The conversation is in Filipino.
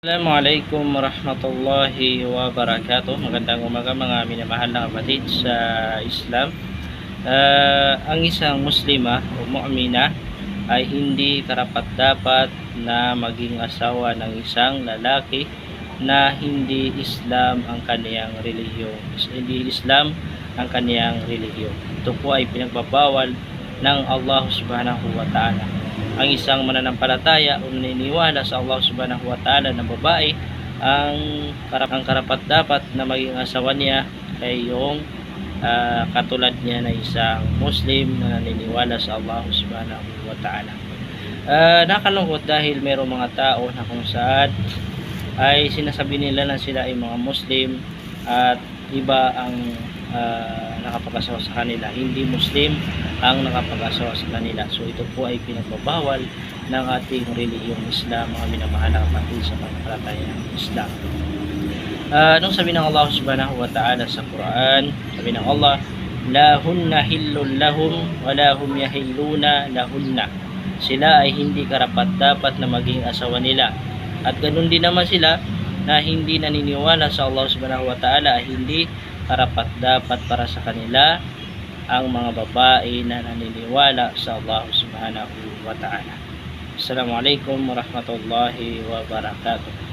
Assalamualaikum warahmatullahi wabarakatuh. Magandang umaga mga minamahal na kapatid sa Islam. Ang isang muslima o mu'mina ay hindi karapat-dapat na maging asawa ng isang lalaki na hindi Islam ang kaniyang relihiyon. Hindi Islam ang kaniyang relihiyon. Ito po ay pinagbabawal ng Allah subhanahu wa ta'ala. Ang isang mananampalataya o naniniwala sa Allah subhanahu wa ta'ala na babae, ang karapat-dapat na maging asawa niya ay yung katulad niya na isang Muslim na naniniwala sa Allah subhanahu wa ta'ala. Nakalungkot dahil mayroong mga tao na kung saan ay sinasabi nila na sila ay mga Muslim at iba ang nakapag-asawa sa kanila, hindi Muslim ang nakapag-asawa sa kanila. So ito po ay pinagbabawal ng ating relihiyong Islam, mga minamahal na kapatid sa pananampalatayang Islam. Nung sabi ng Allah subhanahu wa ta'ala sa Quran, sabi ng Allah, la hunna hillun lahum wa la hum yahilluna lahunna. Sila ay hindi karapat-dapat na maging asawa nila, at ganun din naman sila na hindi naniniwala sa Allah subhanahu wa ta'ala ay hindi karapat-dapat para sa kanila ang mga babae na naniniwala sa Allah subhanahu wa ta'ala. Assalamualaikum warahmatullahi wabarakatuh.